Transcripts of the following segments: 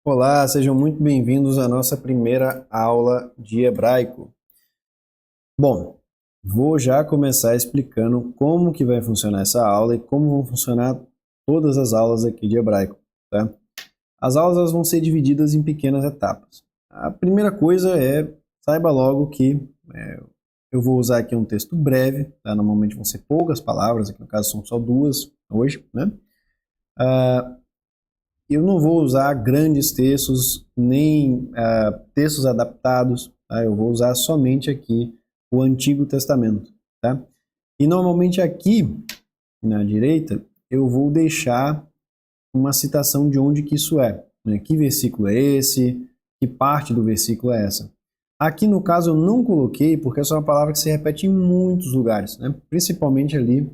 Olá, sejam muito bem-vindos à nossa primeira aula de hebraico. Bom, vou já começar explicando como que vai funcionar essa aula e como vão funcionar todas as aulas aqui de hebraico, tá? As aulas elas vão ser divididas em pequenas etapas. A primeira coisa é, saiba logo que eu vou usar aqui um texto breve, tá? Normalmente vão ser poucas palavras, aqui no caso são só duas hoje, né? Eu não vou usar grandes textos, nem textos adaptados, tá? Eu vou usar somente aqui o Antigo Testamento, tá? E normalmente aqui, na direita, eu vou deixar uma citação de onde que isso é, né? Que versículo é esse, que parte do versículo é essa. Aqui no caso eu não coloquei, porque essa é uma palavra que se repete em muitos lugares, né? Principalmente ali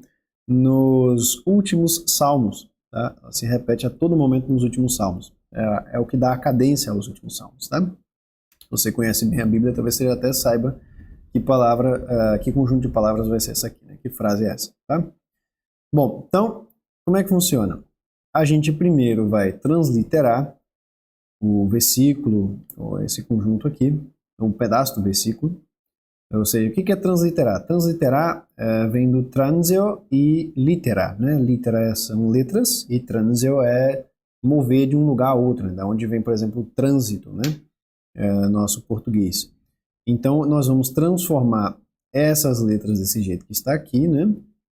nos últimos salmos. Tá? Ela se repete a todo momento nos últimos salmos. É o que dá a cadência aos últimos salmos. Tá? Se você conhece bem a Bíblia, talvez você até saiba que palavra, que conjunto de palavras vai ser essa aqui, né? Que frase é essa. Tá? Bom, então, como é que funciona? A gente primeiro vai transliterar o versículo, ou esse conjunto aqui, um pedaço do versículo. Ou seja, o que é transliterar? Transliterar vem do transeo e litera, né? Litera são letras e transeo é mover de um lugar a outro, né? Da onde vem, por exemplo, o trânsito, né? Nosso português. Então, nós vamos transformar essas letras desse jeito que está aqui, né?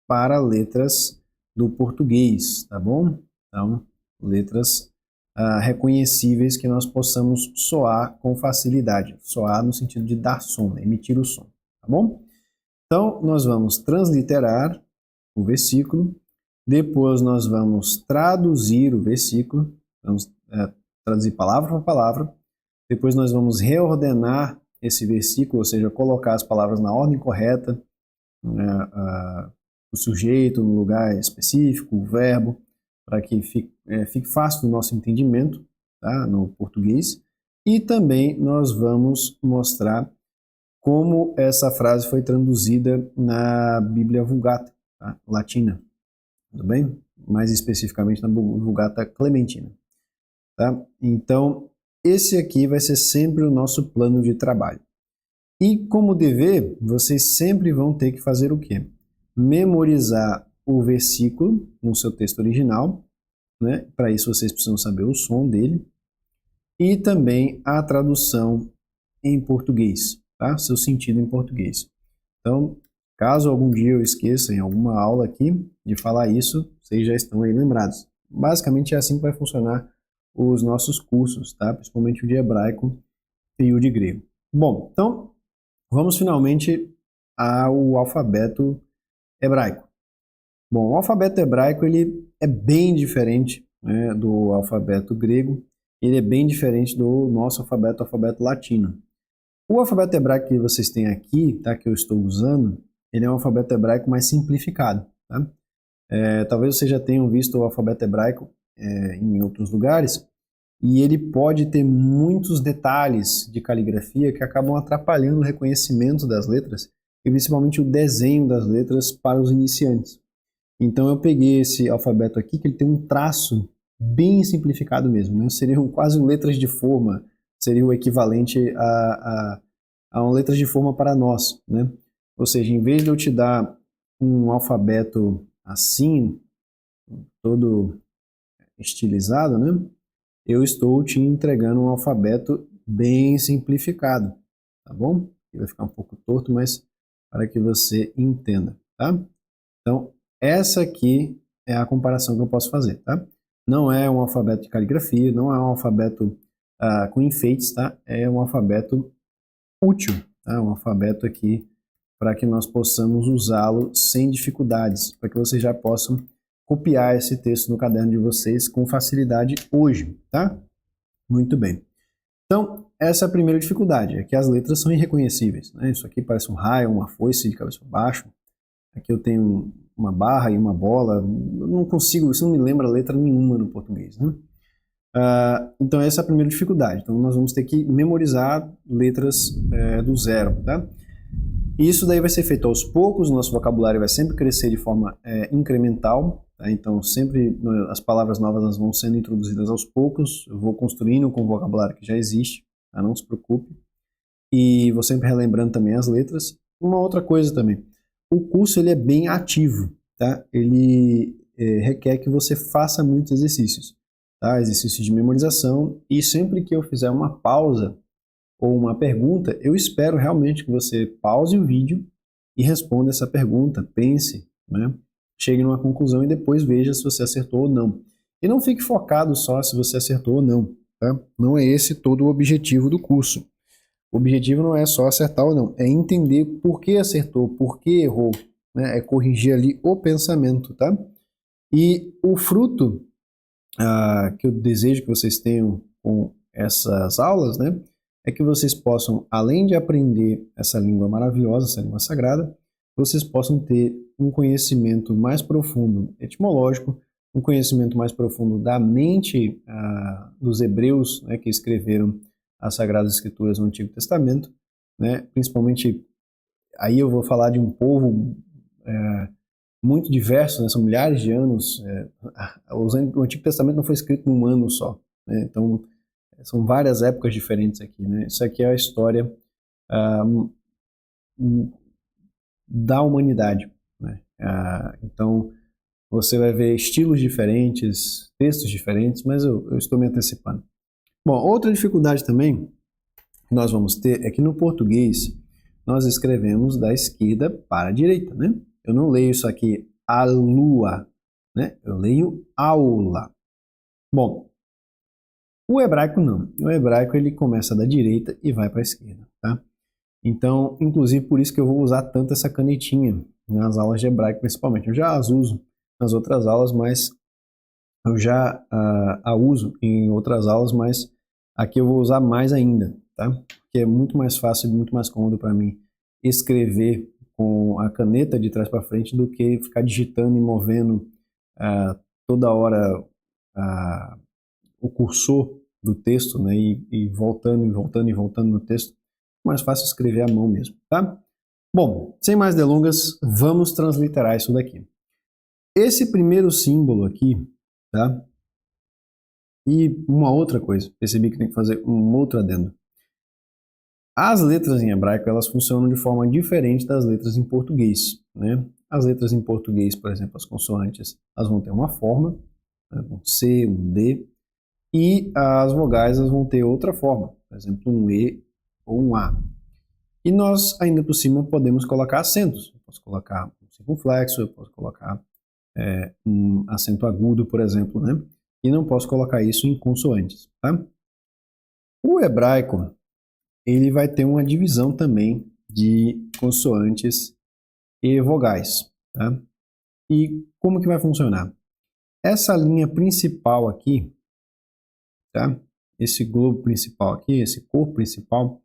Para letras do português, tá bom? Então, letras reconhecíveis que nós possamos soar com facilidade. Soar no sentido de dar som, né? Emitir o som, tá bom? Então, nós vamos transliterar o versículo, depois nós vamos traduzir o versículo, vamos traduzir palavra por palavra, depois nós vamos reordenar esse versículo, ou seja, colocar as palavras na ordem correta, o sujeito no lugar específico, o verbo, para que fique fácil do nosso entendimento, tá, no português. E também nós vamos mostrar como essa frase foi traduzida na Bíblia Vulgata, tá, latina, tudo bem? Mais especificamente na Vulgata Clementina. Tá? Então, esse aqui vai ser sempre o nosso plano de trabalho. E como dever, vocês sempre vão ter que fazer o quê? Memorizar o versículo no seu texto original, né? Para isso vocês precisam saber o som dele, e também a tradução em português, tá? Seu sentido em português. Então, caso algum dia eu esqueça em alguma aula aqui de falar isso, vocês já estão aí lembrados. Basicamente é assim que vai funcionar os nossos cursos, tá? Principalmente o de hebraico e o de grego. Bom, então vamos finalmente ao alfabeto hebraico. Bom, o alfabeto hebraico ele é bem diferente, né, do alfabeto grego, ele é bem diferente do nosso alfabeto latino. O alfabeto hebraico que vocês têm aqui, tá, que eu estou usando, ele é um alfabeto hebraico mais simplificado. Tá? Talvez vocês já tenham visto o alfabeto hebraico em outros lugares, e ele pode ter muitos detalhes de caligrafia que acabam atrapalhando o reconhecimento das letras, e principalmente o desenho das letras para os iniciantes. Então eu peguei esse alfabeto aqui, que ele tem um traço bem simplificado mesmo, né? Seriam quase letras de forma, seria o equivalente a uma letra de forma para nós, né? Ou seja, em vez de eu te dar um alfabeto assim, todo estilizado, né? Eu estou te entregando um alfabeto bem simplificado, tá bom? Vai ficar um pouco torto, mas para que você entenda, tá? Então, essa aqui é a comparação que eu posso fazer, tá? Não é um alfabeto de caligrafia, não é um alfabeto com enfeites, tá? É um alfabeto útil, tá? Um alfabeto aqui para que nós possamos usá-lo sem dificuldades, para que vocês já possam copiar esse texto no caderno de vocês com facilidade hoje, tá? Muito bem. Então, essa é a primeira dificuldade, é que as letras são irreconhecíveis, né? Isso aqui parece um raio, uma foice de cabeça para baixo. Aqui eu tenho uma barra e uma bola, eu não consigo, isso não me lembra letra nenhuma no português, né? Então essa é a primeira dificuldade, então nós vamos ter que memorizar letras do zero, tá? E isso daí vai ser feito aos poucos, nosso vocabulário vai sempre crescer de forma incremental, tá? Então, sempre as palavras novas elas vão sendo introduzidas aos poucos, eu vou construindo com o vocabulário que já existe, tá? Não se preocupe. E vou sempre relembrando também as letras. Uma outra coisa também, o curso ele é bem ativo, tá? Ele requer que você faça muitos exercícios, tá? Exercícios de memorização, e sempre que eu fizer uma pausa ou uma pergunta, eu espero realmente que você pause o vídeo e responda essa pergunta, pense, né? Chegue numa conclusão e depois veja se você acertou ou não. E não fique focado só se você acertou ou não, tá? Não é esse todo o objetivo do curso. O objetivo não é só acertar ou não, é entender por que acertou, por que errou, né? É corrigir ali o pensamento, tá? E o fruto que eu desejo que vocês tenham com essas aulas, né? É que vocês possam, além de aprender essa língua maravilhosa, essa língua sagrada, vocês possam ter um conhecimento mais profundo etimológico, um conhecimento mais profundo da mente dos hebreus, né, que escreveram as Sagradas Escrituras no Antigo Testamento, né, principalmente, aí eu vou falar de um povo muito diverso, né, são milhares de anos, o Antigo Testamento não foi escrito num ano só, né, então são várias épocas diferentes aqui, né, isso aqui é a história da humanidade, né, então você vai ver estilos diferentes, textos diferentes, mas eu estou me antecipando. Bom, outra dificuldade também que nós vamos ter é que no português nós escrevemos da esquerda para a direita, né? Eu não leio isso aqui a lua, né? Eu leio aula. Bom, o hebraico não. O hebraico ele começa da direita e vai para a esquerda, tá? Então, inclusive por isso que eu vou usar tanto essa canetinha nas aulas de hebraico principalmente. Eu já as uso nas outras aulas, mas eu já a uso em outras aulas, mas aqui eu vou usar mais ainda, tá? Porque é muito mais fácil e muito mais cômodo para mim escrever com a caneta de trás para frente do que ficar digitando e movendo toda hora o cursor do texto, né? E voltando e voltando e voltando no texto. É mais fácil escrever à mão mesmo, tá? Bom, sem mais delongas, vamos transliterar isso daqui. Esse primeiro símbolo aqui, tá? E uma outra coisa, percebi que tem que fazer um outro adendo. As letras em hebraico, elas funcionam de forma diferente das letras em português, né? As letras em português, por exemplo, as consoantes, elas vão ter uma forma, né? Um C, um D, e as vogais elas vão ter outra forma, por exemplo, um E ou um A. E nós, ainda por cima, podemos colocar acentos. Eu posso colocar um circunflexo, eu posso colocar um acento agudo, por exemplo, né? E não posso colocar isso em consoantes, tá? O hebraico, ele vai ter uma divisão também de consoantes e vogais, tá? E como que vai funcionar? Essa linha principal aqui, tá? Esse globo principal aqui, esse corpo principal,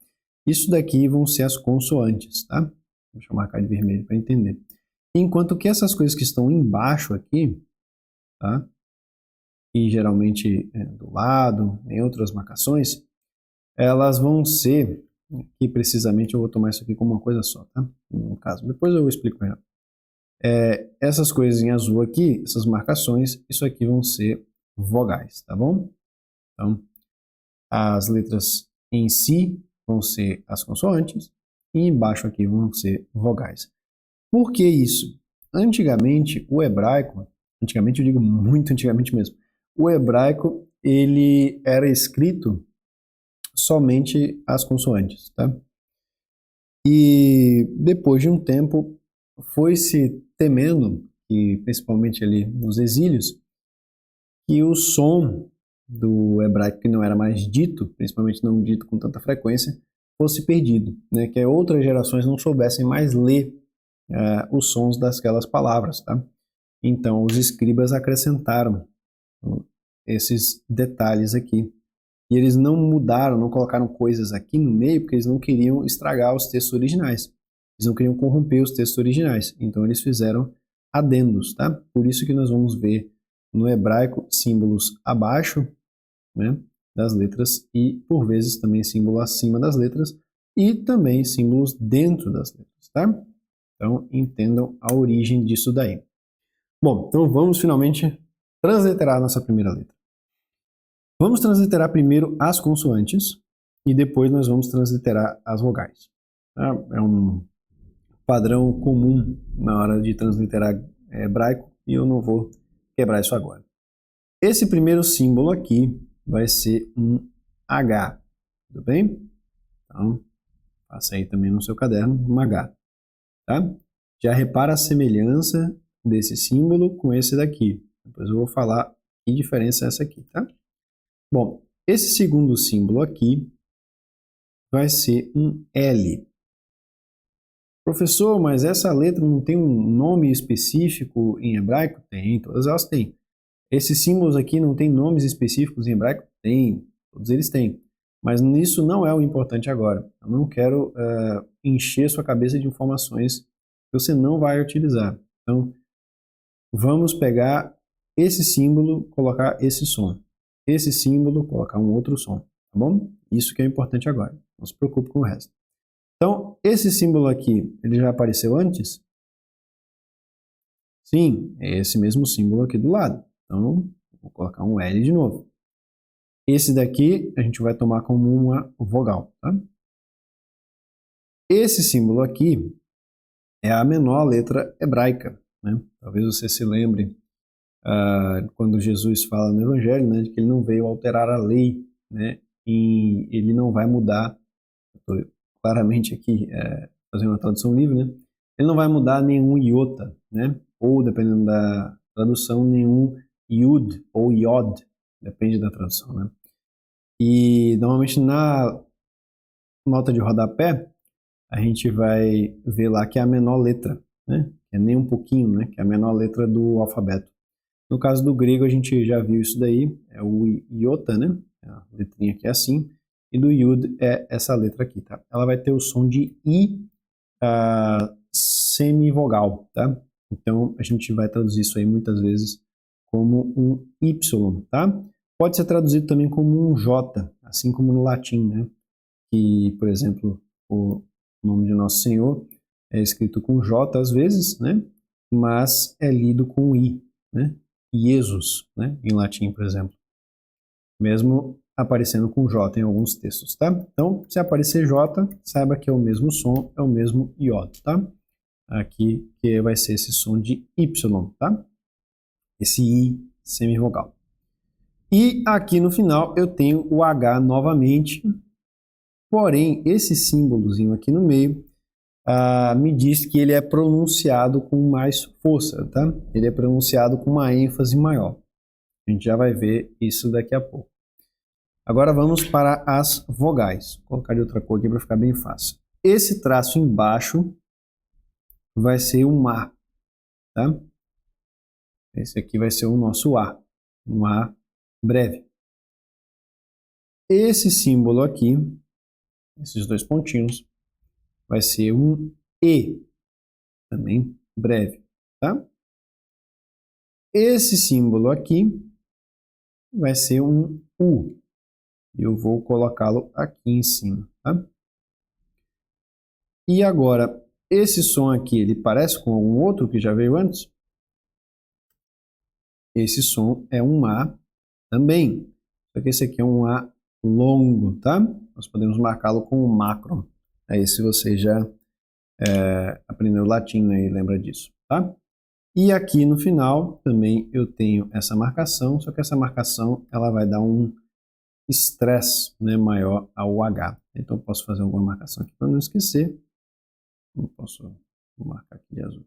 isso daqui vão ser as consoantes, tá? Deixa eu marcar de vermelho para entender. Enquanto que essas coisas que estão embaixo aqui, tá? E geralmente do lado, em outras marcações, elas vão ser, e precisamente eu vou tomar isso aqui como uma coisa só, tá? No caso, depois eu explico melhor. Essas coisas em azul aqui, essas marcações, isso aqui vão ser vogais, tá bom? Então, as letras em si vão ser as consoantes e embaixo aqui vão ser vogais. Por que isso? Antigamente, o hebraico, antigamente eu digo muito antigamente mesmo, o hebraico ele era escrito somente as consoantes, tá? E depois de um tempo foi-se temendo, e principalmente ali nos exílios, que o som do hebraico que não era mais dito, principalmente não dito com tanta frequência, fosse perdido, né? Que outras gerações não soubessem mais ler os sons daquelas palavras, tá? Então os escribas acrescentaram esses detalhes aqui. E eles não mudaram, não colocaram coisas aqui no meio, porque eles não queriam estragar os textos originais. Eles não queriam corromper os textos originais. Então eles fizeram adendos, tá? Por isso que nós vamos ver no hebraico símbolos abaixo, né, das letras e por vezes também símbolo acima das letras e também símbolos dentro das letras, tá? Então entendam a origem disso daí. Bom, então vamos finalmente transliterar a nossa primeira letra. Vamos transliterar primeiro as consoantes e depois nós vamos transliterar as vogais. É um padrão comum na hora de transliterar hebraico e eu não vou quebrar isso agora. Esse primeiro símbolo aqui vai ser um H, tudo bem? Então, faça aí também no seu caderno um H, tá? Já repara a semelhança desse símbolo com esse daqui. Depois eu vou falar que diferença é essa aqui, tá? Bom, esse segundo símbolo aqui vai ser um L. Professor, mas essa letra não tem um nome específico em hebraico? Tem, todas elas têm. Esses símbolos aqui não têm nomes específicos em hebraico? Tem, todos eles têm. Mas isso não é o importante agora. Eu não quero encher sua cabeça de informações que você não vai utilizar. Então, vamos pegar esse símbolo, colocar esse som. Esse símbolo, colocar um outro som, tá bom? Isso que é importante agora. Não se preocupe com o resto. Então, esse símbolo aqui, ele já apareceu antes? Sim, é esse mesmo símbolo aqui do lado. Então, vou colocar um L de novo. Esse daqui a gente vai tomar como uma vogal, tá? Esse símbolo aqui é a menor letra hebraica, né? Talvez você se lembre quando Jesus fala no Evangelho, né, de que ele não veio alterar a lei, né? E ele não vai mudar, estou claramente aqui fazendo uma tradução livre, né? Ele não vai mudar nenhum iota, né? Ou, dependendo da tradução, nenhum yud ou yod, depende da tradução, né? E, normalmente, na nota de rodapé, a gente vai ver lá que é a menor letra, né? É nem um pouquinho, né? Que é a menor letra do alfabeto. No caso do grego, a gente já viu isso daí, é o iota, né? A letrinha aqui é assim, e do yud é essa letra aqui, tá? Ela vai ter o som de i semivogal, tá? Então, a gente vai traduzir isso aí muitas vezes como um y, tá? Pode ser traduzido também como um j, assim como no latim, né? Que, por exemplo, o nome de Nosso Senhor é escrito com j às vezes, né? Mas é lido com i, né? Jesus, né? Em latim, por exemplo. Mesmo aparecendo com J em alguns textos, tá? Então, se aparecer J, saiba que é o mesmo som, é o mesmo iota, tá? Aqui que vai ser esse som de Y, tá? Esse I semivogal. E aqui no final eu tenho o H novamente, porém esse símbolozinho aqui no meio me diz que ele é pronunciado com mais força, tá? Ele é pronunciado com uma ênfase maior. A gente já vai ver isso daqui a pouco. Agora vamos para as vogais. Vou colocar de outra cor aqui para ficar bem fácil. Esse traço embaixo vai ser um A, tá? Esse aqui vai ser o nosso A, um A breve. Esse símbolo aqui, esses dois pontinhos, vai ser um E, também breve, tá? Esse símbolo aqui vai ser um U, e eu vou colocá-lo aqui em cima, tá? E agora, esse som aqui, ele parece com algum outro que já veio antes? Esse som é um A também, só que esse aqui é um A longo, tá? Nós podemos marcá-lo com um macron. Aí se você já aprendeu latim, né, e lembra disso, tá? E aqui no final também eu tenho essa marcação, só que essa marcação ela vai dar um estresse, né, maior ao H. Então eu posso fazer alguma marcação aqui para não esquecer. Não posso marcar aqui de azul.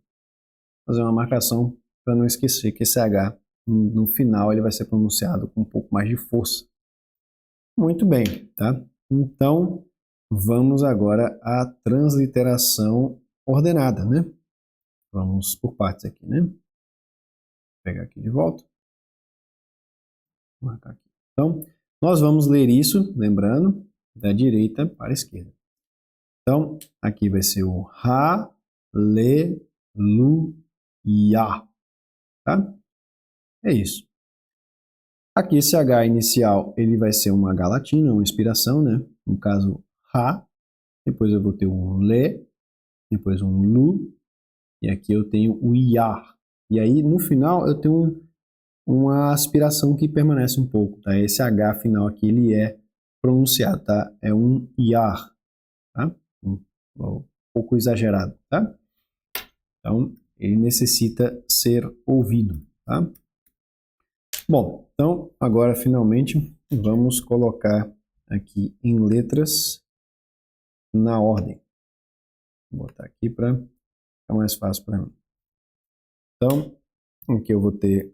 Fazer uma marcação para não esquecer que esse H no final ele vai ser pronunciado com um pouco mais de força. Muito bem, tá? Então, vamos agora à transliteração ordenada, né? Vamos por partes aqui, né? Vou pegar aqui de volta. Vou marcar aqui. Então, nós vamos ler isso, lembrando, da direita para a esquerda. Então, aqui vai ser o Hallelujah, tá? É isso. Aqui esse H inicial, ele vai ser uma H latina, uma inspiração, né? No caso, Ra. Depois eu vou ter um Le, depois um Lu. E aqui eu tenho o Iar, E aí, no final, eu tenho uma aspiração que permanece um pouco, tá? Esse H final aqui, ele é pronunciado, tá? É um IAR, tá? Um pouco exagerado, tá? Então, ele necessita ser ouvido, tá? Bom, então, agora, finalmente, vamos colocar aqui em letras na ordem. Vou botar aqui para ficar mais fácil para mim. Então, aqui eu vou ter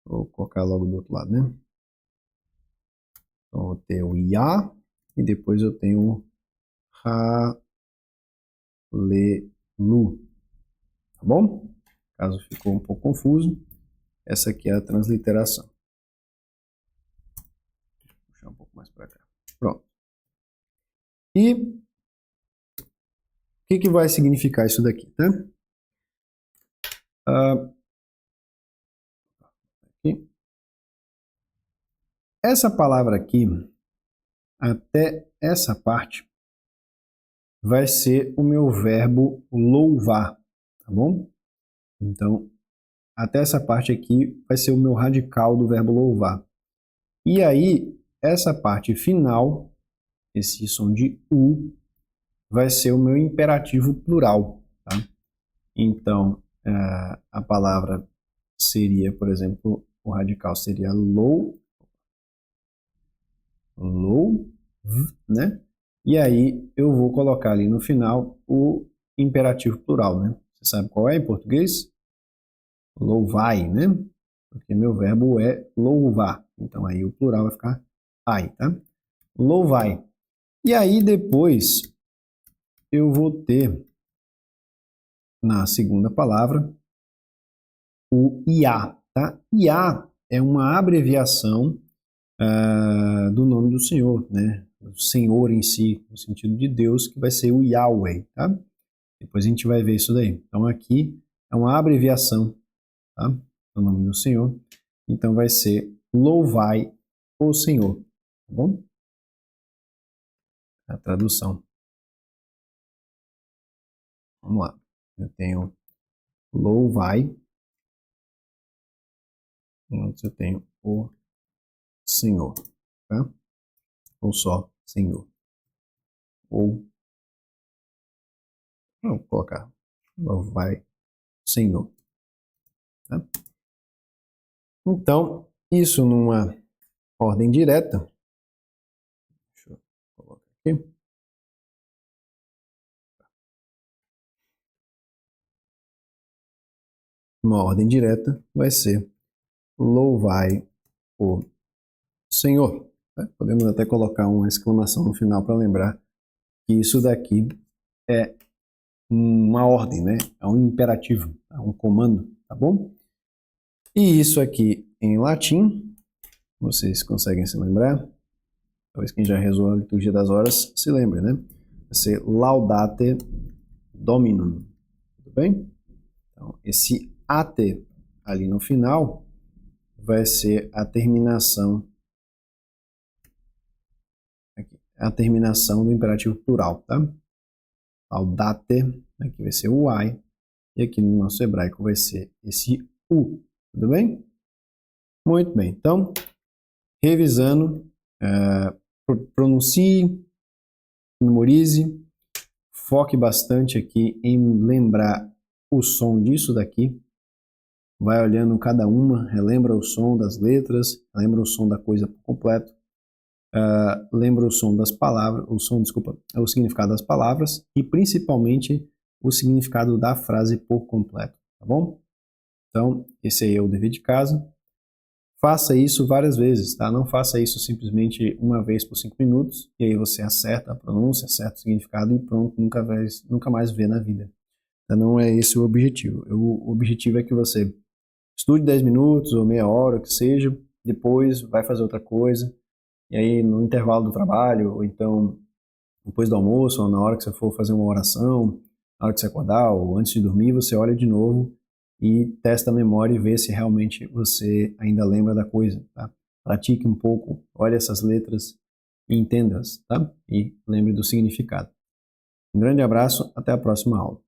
vou colocar logo do outro lado, né? Então, eu vou ter o IA e depois eu tenho o Lu, tá bom? Caso ficou um pouco confuso, essa aqui é a transliteração. Vou puxar um pouco mais para cá. Pronto. E o que vai significar isso daqui, tá? Aqui. Essa palavra aqui, até essa parte, vai ser o meu verbo louvar, tá bom? Então, até essa parte aqui vai ser o meu radical do verbo louvar. E aí, essa parte final, esse som de U, vai ser o meu imperativo plural, tá? Então, a palavra seria, por exemplo, o radical seria low, né? E aí eu vou colocar ali no final o imperativo plural, né? Você sabe qual é em português? Louvai, né? Porque meu verbo é louvar. Então aí o plural vai ficar ai, tá? Louvai. E aí depois eu vou ter na segunda palavra o IA, tá? IA é uma abreviação do nome do Senhor, né? O Senhor em si, no sentido de Deus, que vai ser o Yahweh, tá? Depois a gente vai ver isso daí. Então aqui é uma abreviação, tá? Do nome do Senhor. Então vai ser louvai o Senhor, tá bom? A tradução. Vamos lá. Eu tenho louvai. Antes eu tenho o Senhor, tá? Ou só Senhor. Ou, vou colocar louvai Senhor, tá? Então, isso numa ordem direta. Deixa eu colocar aqui. Uma ordem direta vai ser louvai o Senhor. Podemos até colocar uma exclamação no final para lembrar que isso daqui é uma ordem, né? É um imperativo, é um comando, tá bom? E isso aqui em latim, vocês conseguem se lembrar? Talvez quem já rezou a liturgia das horas se lembre, né? Vai ser laudate dominum, tudo bem? Então, esse ate ali no final vai ser a terminação aqui, a terminação do imperativo plural, tá? Laudate, aqui vai ser o ai, e aqui no nosso hebraico vai ser esse u, tudo bem? Muito bem, então, revisando, pronuncie, memorize, foque bastante aqui em lembrar o som disso daqui, vai olhando cada uma, relembra o som das letras, lembra o som da coisa por completo, lembra o som das palavras, o significado das palavras e principalmente o significado da frase por completo, tá bom? Então, esse aí é o dever de casa. Faça isso várias vezes, tá? Não faça isso simplesmente uma vez por 5 minutos e aí você acerta a pronúncia, acerta o significado e pronto, nunca mais vê na vida. Então, não é esse o objetivo. O objetivo é que você estude 10 minutos ou meia hora, o que seja, depois vai fazer outra coisa, e aí no intervalo do trabalho, ou então depois do almoço, ou na hora que você for fazer uma oração, na hora que você acordar, ou antes de dormir, você olha de novo e testa a memória e vê se realmente você ainda lembra da coisa, tá? Pratique um pouco, olhe essas letras e entenda-as, tá? E lembre do significado. Um grande abraço, até a próxima aula.